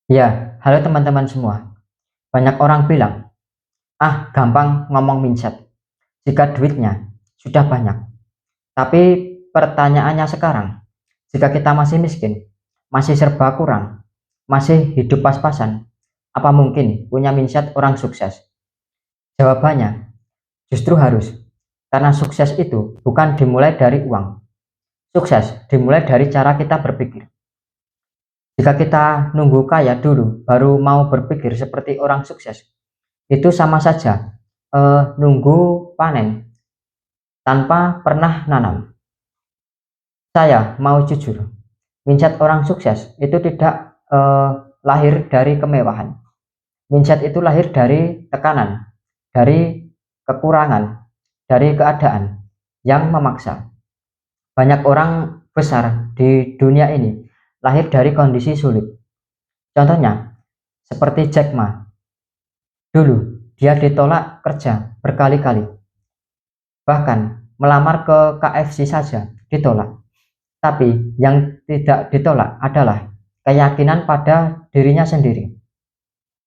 Ya, halo teman-teman semua. Banyak orang bilang, gampang ngomong mindset jika duitnya sudah banyak. Tapi pertanyaannya sekarang, jika kita masih miskin, masih serba kurang, masih hidup pas-pasan, apa mungkin punya mindset orang sukses? Jawabannya, justru harus. Karena sukses itu bukan dimulai dari uang. Sukses dimulai dari cara kita berpikir. Jika kita nunggu kaya dulu baru mau berpikir seperti orang sukses, itu sama saja nunggu panen tanpa pernah nanam. Saya mau jujur, mindset orang sukses itu tidak lahir dari kemewahan. Mindset itu lahir dari tekanan, dari kekurangan, dari keadaan yang memaksa. Banyak orang besar di dunia ini lahir dari kondisi sulit. Contohnya, seperti Jack Ma. Dulu, dia ditolak kerja berkali-kali. Bahkan melamar ke KFC saja ditolak. Tapi yang tidak ditolak adalah keyakinan pada dirinya sendiri.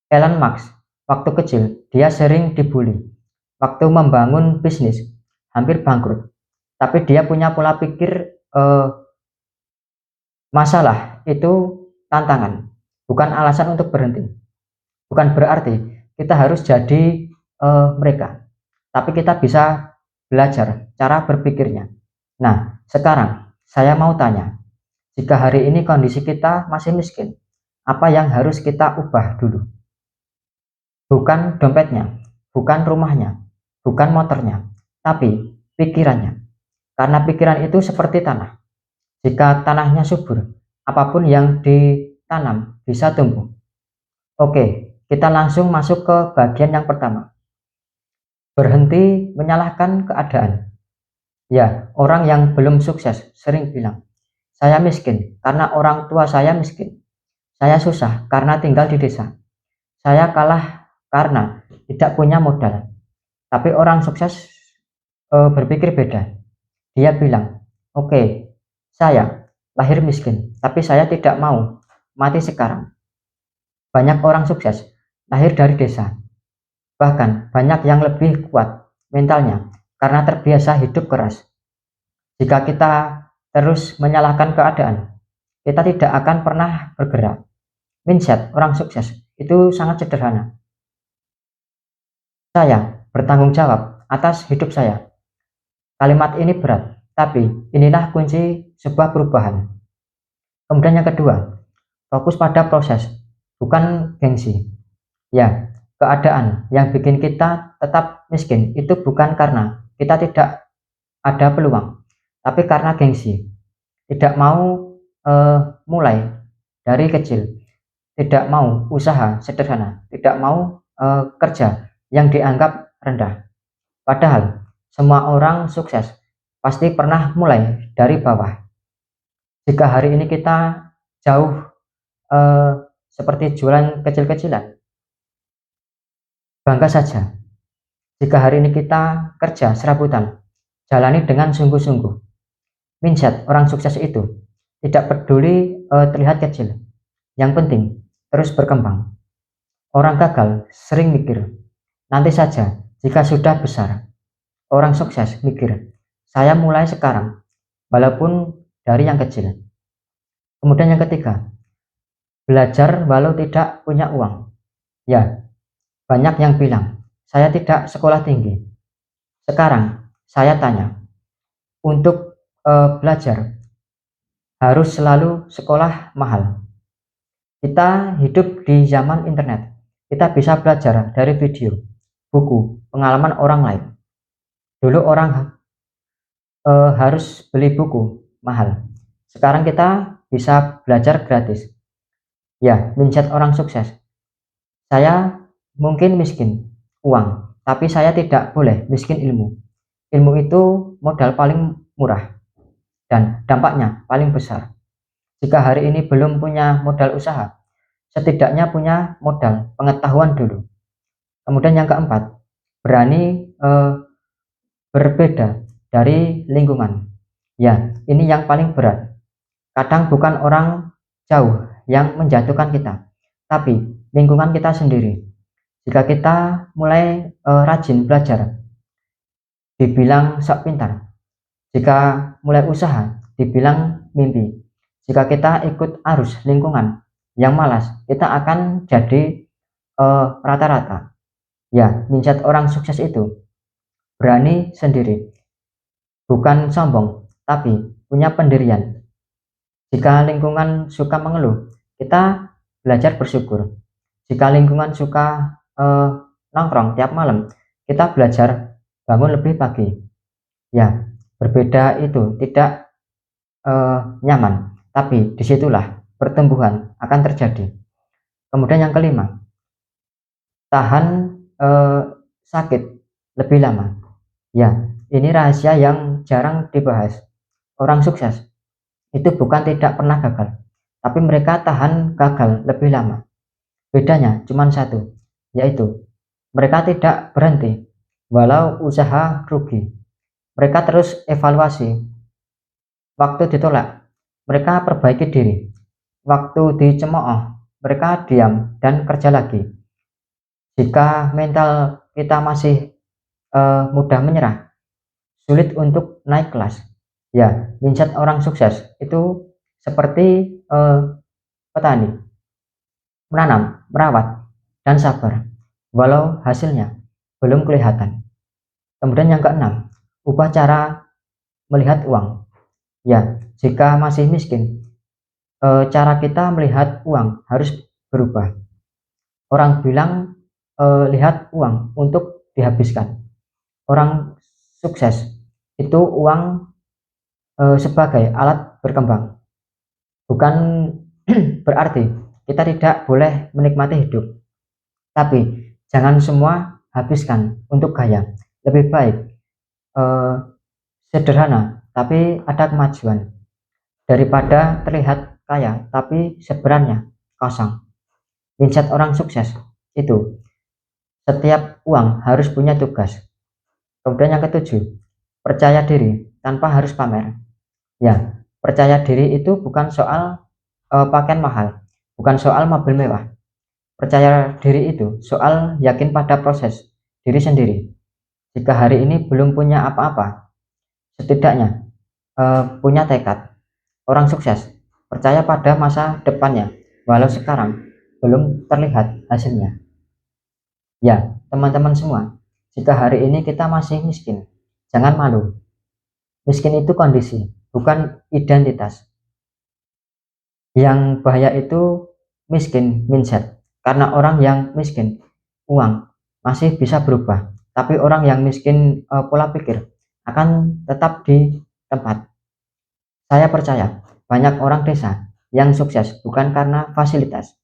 Elon Musk, waktu kecil dia sering dibully. Waktu membangun bisnis hampir bangkrut. Tapi dia punya pola pikir masalah itu tantangan, bukan alasan untuk berhenti. Bukan berarti kita harus jadi mereka. Tapi kita bisa belajar cara berpikirnya. Nah, sekarang saya mau tanya, jika hari ini kondisi kita masih miskin, apa yang harus kita ubah dulu? Bukan dompetnya, bukan rumahnya, bukan motornya, tapi pikirannya. Karena pikiran itu seperti tanah. Jika tanahnya subur, apapun yang ditanam bisa tumbuh. Oke, kita langsung masuk ke bagian yang pertama. Berhenti menyalahkan keadaan. Ya, orang yang belum sukses sering bilang, saya miskin karena orang tua saya miskin. Saya susah karena tinggal di desa. Saya kalah karena tidak punya modal. Tapi orang sukses berpikir beda. Dia bilang, oke, saya lahir miskin, tapi saya tidak mau mati sekarang. Banyak orang sukses lahir dari desa. Bahkan banyak yang lebih kuat mentalnya karena terbiasa hidup keras. Jika kita terus menyalahkan keadaan, kita tidak akan pernah bergerak. Mindset orang sukses itu sangat sederhana. Saya bertanggung jawab atas hidup saya. Kalimat ini berat, tapi inilah kunci sebuah perubahan. Kemudian yang kedua, fokus pada proses, bukan gengsi. Ya, keadaan yang bikin kita tetap miskin itu bukan karena kita tidak ada peluang, tapi karena gengsi. Tidak mau mulai dari kecil, tidak mau usaha sederhana, tidak mau kerja yang dianggap rendah. Padahal semua orang sukses pasti pernah mulai dari bawah. Jika hari ini kita jauh eh, seperti jualan kecil-kecilan, bangga saja. Jika hari ini kita kerja serabutan, jalani dengan sungguh-sungguh. Mindset orang sukses itu tidak peduli terlihat kecil. Yang penting terus berkembang. Orang gagal sering mikir, nanti saja jika sudah besar. Orang sukses mikir, saya mulai sekarang, walaupun dari yang kecil. Kemudian yang ketiga, belajar walau tidak punya uang. Ya, banyak yang bilang, saya tidak sekolah tinggi. Sekarang saya tanya, untuk belajar harus selalu sekolah mahal? Kita hidup di zaman internet. Kita bisa belajar dari video, buku, pengalaman orang lain. Dulu orang harus beli buku mahal. Sekarang kita bisa belajar gratis. Ya, mindset orang sukses. Saya mungkin miskin uang, tapi saya tidak boleh miskin ilmu. Ilmu itu modal paling murah dan dampaknya paling besar. Jika hari ini belum punya modal usaha, setidaknya punya modal pengetahuan dulu. Kemudian yang keempat, berani berbeda dari lingkungan. Ya, ini yang paling berat. Kadang bukan orang jauh yang menjatuhkan kita, tapi lingkungan kita sendiri. Jika kita mulai rajin belajar, dibilang sok pintar. Jika mulai usaha, dibilang mimpi. Jika kita ikut arus lingkungan yang malas, kita akan jadi rata-rata. Ya, mindset orang sukses itu berani sendiri, bukan sombong, tapi punya pendirian. Jika lingkungan suka mengeluh, kita belajar bersyukur. Jika lingkungan suka nongkrong tiap malam, kita belajar bangun lebih pagi. Ya, berbeda itu tidak nyaman, tapi disitulah pertumbuhan akan terjadi. Kemudian yang kelima, tahan sakit lebih lama. Ya, ini rahasia yang jarang dibahas. Orang sukses itu bukan tidak pernah gagal, tapi mereka tahan gagal lebih lama. Bedanya cuma satu, yaitu mereka tidak berhenti walau usaha rugi. Mereka terus evaluasi. Waktu ditolak, mereka perbaiki diri. Waktu dicemooh, mereka diam dan kerja lagi. Jika mental kita masih mudah menyerah, sulit untuk naik kelas. Ya, mindset orang sukses itu seperti petani, menanam, merawat, dan sabar, walau hasilnya belum kelihatan. Kemudian yang keenam, ubah cara melihat uang. Ya, jika masih miskin, cara kita melihat uang harus berubah. Orang bilang lihat uang untuk dihabiskan. Orang sukses itu uang sebagai alat berkembang. Bukan berarti kita tidak boleh menikmati hidup, tapi jangan semua habiskan untuk gaya. Lebih baik sederhana tapi ada kemajuan daripada terlihat kaya tapi sebenarnya kosong. Mindset orang sukses itu setiap uang harus punya tugas. Kemudian yang ketujuh, percaya diri tanpa harus pamer. Ya, percaya diri itu bukan soal pakaian mahal, bukan soal mobil mewah. Percaya diri itu soal yakin pada proses diri sendiri. Jika hari ini belum punya apa-apa, setidaknya punya tekad. Orang sukses percaya pada masa depannya, walau sekarang belum terlihat hasilnya. Ya, teman-teman semua, jika hari ini kita masih miskin, jangan malu. Miskin itu kondisi, bukan identitas. Yang bahaya itu miskin mindset, karena orang yang miskin uang masih bisa berubah, tapi orang yang miskin pola pikir akan tetap di tempat. Saya percaya banyak orang desa yang sukses bukan karena fasilitas,